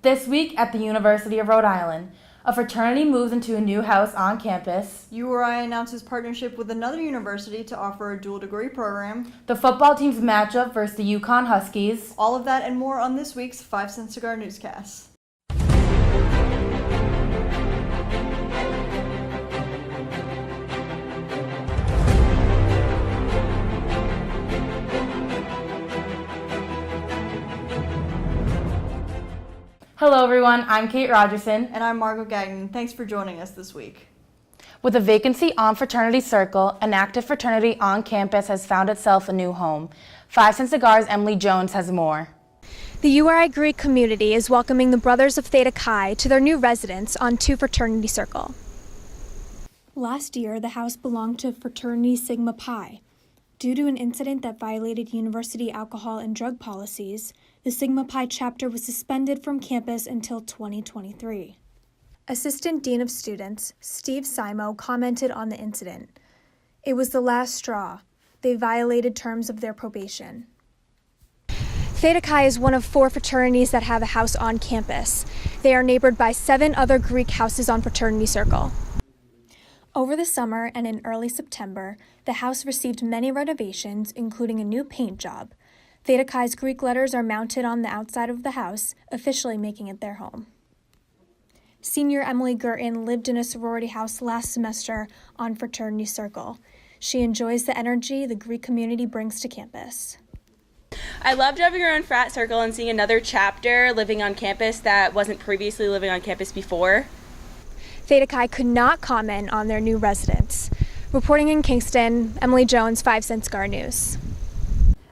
This week at the University of Rhode Island, a fraternity moves into a new house on campus. URI announces partnership with another university to offer a dual degree program. The football team's matchup versus the UConn Huskies. All of that and more on this week's 5-Cent Cigar Newscast. Hello everyone, I'm Kate Rogerson. And I'm Margot Gagnon. Thanks for joining us this week. With a vacancy on Fraternity Circle, an active fraternity on campus has found itself a new home. 5-Cent Cigar's Emily Jones has more. The URI Greek community is welcoming the Brothers of Theta Chi to their new residence on 2 Fraternity Circle. Last year, the house belonged to Fraternity Sigma Pi. Due to an incident that violated university alcohol and drug policies, the Sigma Pi chapter was suspended from campus until 2023. Assistant Dean of Students, Steve Simo, commented on the incident. It was the last straw. They violated terms of their probation. Theta Chi is one of 4 fraternities that have a house on campus. They are neighbored by 7 other Greek houses on Fraternity Circle. Over the summer and in early September, the house received many renovations, including a new paint job. Theta Chi's Greek letters are mounted on the outside of the house, officially making it their home. Senior Emily Gurton lived in a sorority house last semester on Fraternity Circle. She enjoys the energy the Greek community brings to campus. I loved having our own frat circle and seeing another chapter living on campus that wasn't previously living on campus before. Theta Chi could not comment on their new residence. Reporting in Kingston, Emily Jones, 5-Cent Cigar News.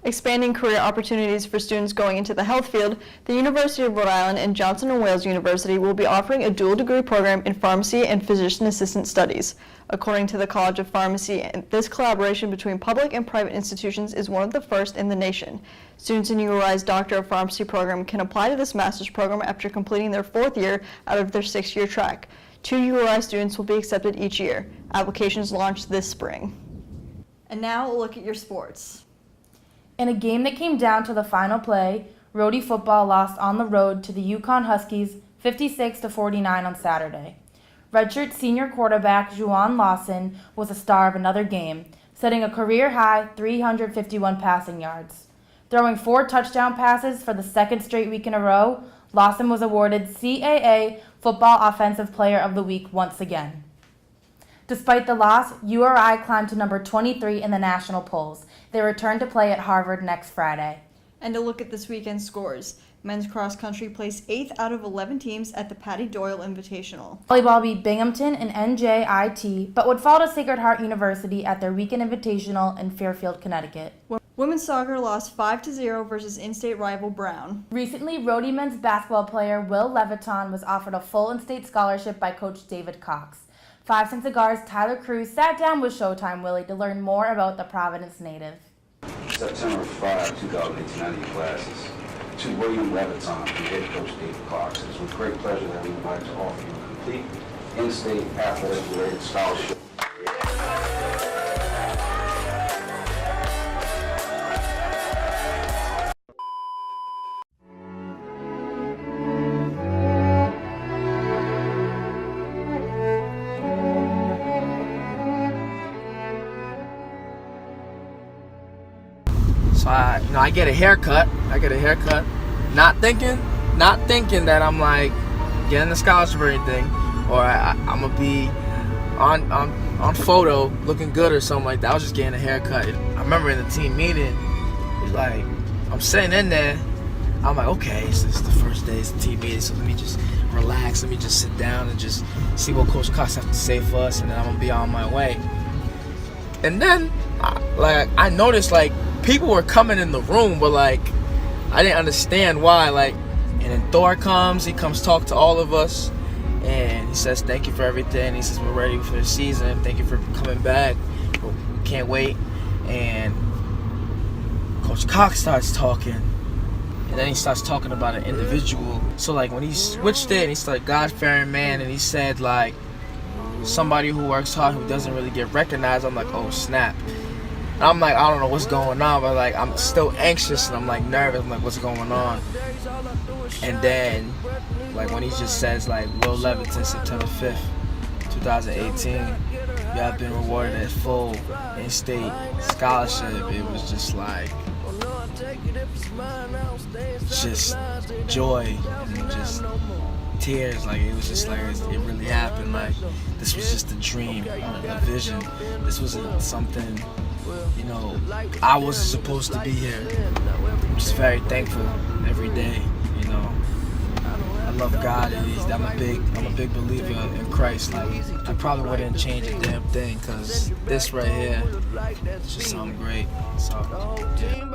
Expanding career opportunities for students going into the health field, the University of Rhode Island and Johnson & Wales University will be offering a dual degree program in pharmacy and physician assistant studies. According to the College of Pharmacy, this collaboration between public and private institutions is one of the first in the nation. Students in URI's Doctor of Pharmacy program can apply to this master's program after completing their 4th year out of their 6-year track. 2 URI students will be accepted each year. Applications launch this spring. And now a look at your sports. In a game that came down to the final play, Rhody football lost on the road to the UConn Huskies 56-49 on Saturday. Redshirt senior quarterback Juwan Lawson was a star of another game, setting a career-high 351 passing yards. Throwing 4 touchdown passes for the 2nd straight week in a row, Lawson was awarded CAA Football Offensive Player of the Week once again. Despite the loss, URI climbed to number 23 in the national polls. They return to play at Harvard next Friday. And a look at this weekend's scores. Men's cross country placed 8th out of 11 teams at the Patty Doyle Invitational. Volleyball beat Binghamton and NJIT, but would fall to Sacred Heart University at their weekend invitational in Fairfield, Connecticut. Women's soccer lost 5-0 versus in-state rival Brown. Recently, Rhody men's basketball player Will Leviton was offered a full in-state scholarship by Coach David Cox. 5-Cent Cigar's Tyler Cruz sat down with Showtime Willie to learn more about the Providence native. September 5, 2018, classes to William Leviton and head coach David Cox. It is with great pleasure that we would like to offer you a complete in-state athletic-related scholarship. So I get a haircut. Not thinking that I'm like getting a scholarship or anything, or I'm gonna be on photo looking good or something like that. I was just getting a haircut. I remember in the team meeting, it's like I'm sitting in there. I'm like, okay, so this is the first day, it's the team meeting, so let me just relax. Let me just sit down and just see what Coach Cox has to say for us, and then I'm gonna be on my way. And then, I noticed people were coming in the room, but I didn't understand why. And then Thor comes, he comes talk to all of us, and he says thank you for everything. He says we're ready for the season. Thank you for coming back. We can't wait. And Coach Cox starts talking, and then he starts talking about an individual. So when he switched it, and he started God-fearing man, and he said somebody who works hard who doesn't really get recognized. I'm like, oh snap. I'm like, I don't know what's going on, but I'm still anxious and I'm nervous. I'm like, what's going on? And then, like when he just says like Will Leviton, September 5th, 2018, you have been rewarded a full in-state scholarship. It was just like, just joy and just tears. Like it was just like it really happened. Like this was just a dream, a vision. This wasn't something, you know, I wasn't supposed to be here. I'm just very thankful every day. You know, I love God, and I'm a big believer in Christ. Like I probably wouldn't change a damn thing, cause this right here is just something great. So yeah.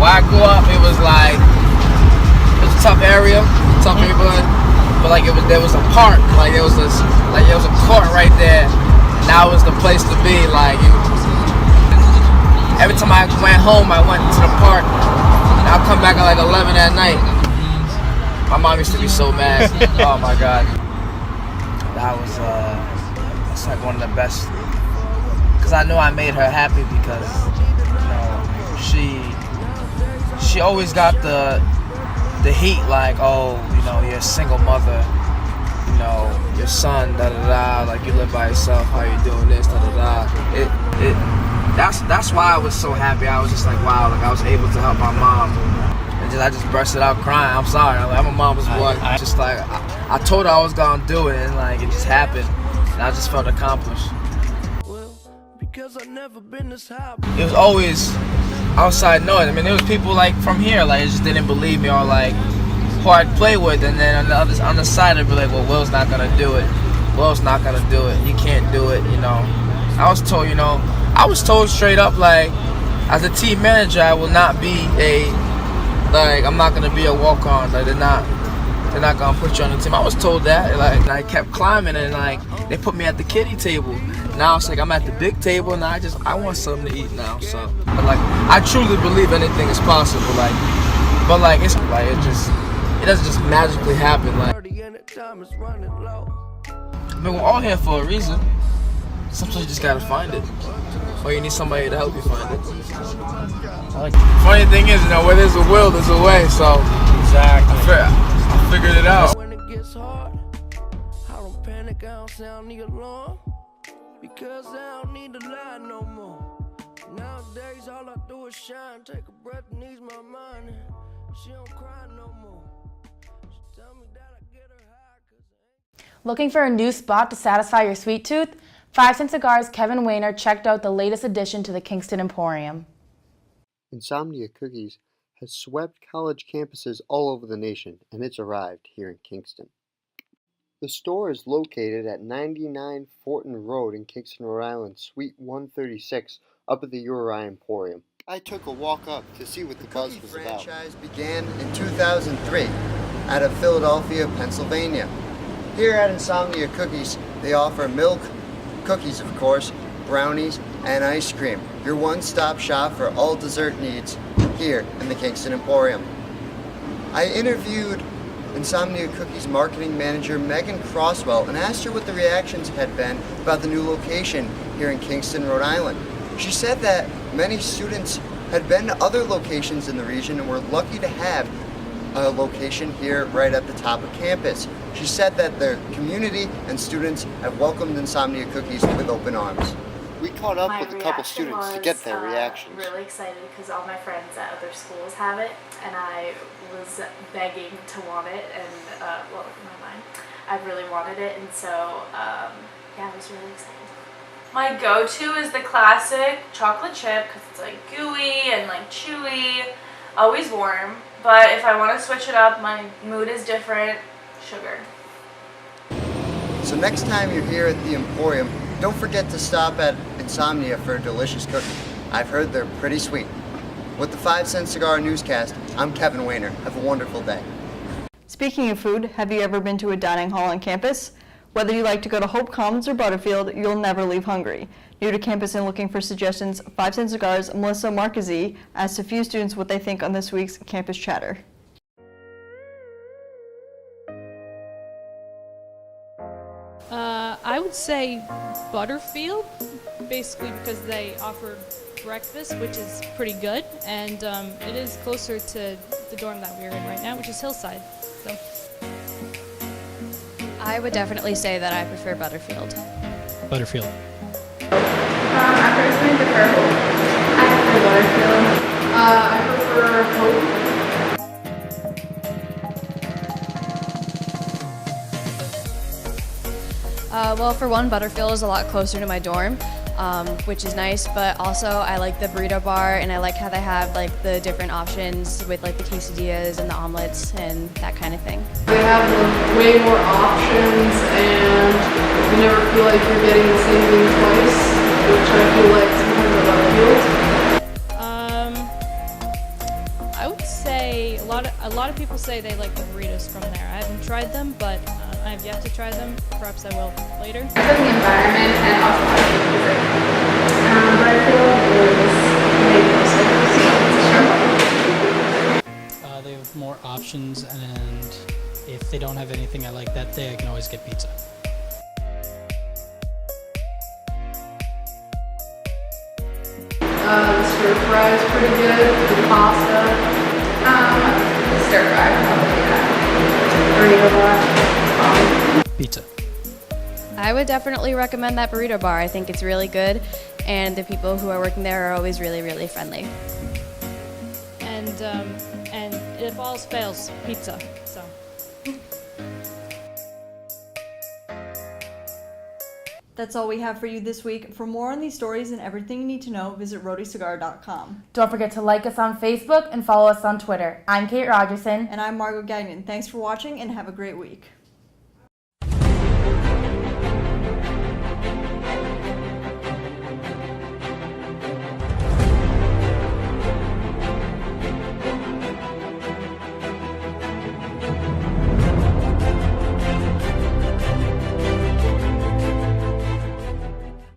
Where I grew up, it was like it was a tough area, tough neighborhood, but like there was a park, like there was a court right there, and that was the place to be. Like every time I went home, I went to the park. I'll come back at like 11 at night. My mom used to be so mad. Oh my God. That was, it's like one of the best. Because I knew I made her happy because, you know, she always got the heat like, oh, you know, you're a single mother. You know, your son, da-da-da, like you live by yourself, how you doing this, da-da-da. That's why I was so happy. I was just like, wow, like I was able to help my mom. And I just bursted out crying. I'm sorry. I'm a mama's boy. Just like I told her I was gonna do it, and like it just happened, and I just felt accomplished. It was always outside noise. I mean, there was people like from here, like just didn't believe me, or like who I'd play with, and then on the side they'd be like, well, Will's not gonna do it. Will's not gonna do it. He can't do it. You know. I was told, you know. I was told straight up, like, as a team manager, I will not be I'm not gonna be a walk-on. Like, they're not gonna put you on the team. I was told that, like, and I kept climbing, and like, they put me at the kiddie table. Now it's like I'm at the big table, and I want something to eat now. So, but like, I truly believe anything is possible. Like, but like, it's like it doesn't just magically happen. Like, I mean, we're all here for a reason. Sometimes you just gotta find it. Or you need somebody to help you find it. Funny thing is, you know, where there's a will, there's a way. So exactly, I figured it out. When it gets hard, I don't panic, I don't sound the alarm, because I don't need to lie no more. Nowadays, all I do is shine, take a breath and ease my mind. She don't cry no more. She tell me that I get her high. Looking for a new spot to satisfy your sweet tooth? 5 Cent Cigars' Kevin Weiner checked out the latest addition to the Kingston Emporium. Insomnia Cookies has swept college campuses all over the nation, and it's arrived here in Kingston. The store is located at 99 Fortin Road in Kingston, Rhode Island, Suite 136, up at the URI Emporium. I took a walk up to see what the buzz was about. The franchise began in 2003 out of Philadelphia, Pennsylvania. Here at Insomnia Cookies, they offer milk, cookies of course, brownies, and ice cream. Your one-stop shop for all dessert needs here in the Kingston Emporium. I interviewed Insomnia Cookies marketing manager Megan Crosswell and asked her what the reactions had been about the new location here in Kingston, Rhode Island. She said that many students had been to other locations in the region and were lucky to have a location here right at the top of campus. She said that the community and students have welcomed Insomnia Cookies with open arms. We caught up with a couple students to get their reactions. Really excited because all my friends at other schools have it, and I was begging to want it, and well, in my mind, I really wanted it, and so yeah, I was really excited. My go-to is the classic chocolate chip because it's like gooey and like chewy, always warm. But if I want to switch it up, my mood is different. Sugar. So next time you're here at the Emporium, don't forget to stop at Insomnia for a delicious cookie. I've heard they're pretty sweet. With the 5 Cent Cigar Newscast, I'm Kevin Weiner. Have a wonderful day. Speaking of food, have you ever been to a dining hall on campus? Whether you like to go to Hope Commons or Butterfield, you'll never leave hungry. New to campus and looking for suggestions, 5 Cent Cigars' Melissa Marquez asked a few students what they think on this week's Campus Chatter. I would say Butterfield, basically because they offer breakfast, which is pretty good, and it is closer to the dorm that we're in right now, which is Hillside. So I would definitely say that I prefer Butterfield. Butterfield. I personally prefer Hope. I prefer Butterfield. I prefer Hope. Well, for one, Butterfield is a lot closer to my dorm, which is nice, but also I like the burrito bar, and I like how they have like the different options with like the quesadillas and the omelets and that kind of thing. They have way more options, and you never feel like you're getting the same thing twice, which I feel like sometimes at Butterfield. I would say a lot of people say they like the burritos from there. I haven't tried them, but I have yet to try them. Perhaps I will later. For the environment and also how to music. Butterfield is way closer. They have more options, and if they don't have anything I like that day, I can always get pizza. The stir fry is pretty good. The pasta. Stir fry, probably that. Burrito bar. Pizza. I would definitely recommend that burrito bar. I think it's really good, and the people who are working there are always really, really friendly. And if all else fails, pizza. So. That's all we have for you this week. For more on these stories and everything you need to know, visit roadiecigar.com. Don't forget to like us on Facebook and follow us on Twitter. I'm Kate Rogerson. And I'm Margot Gagnon. Thanks for watching and have a great week.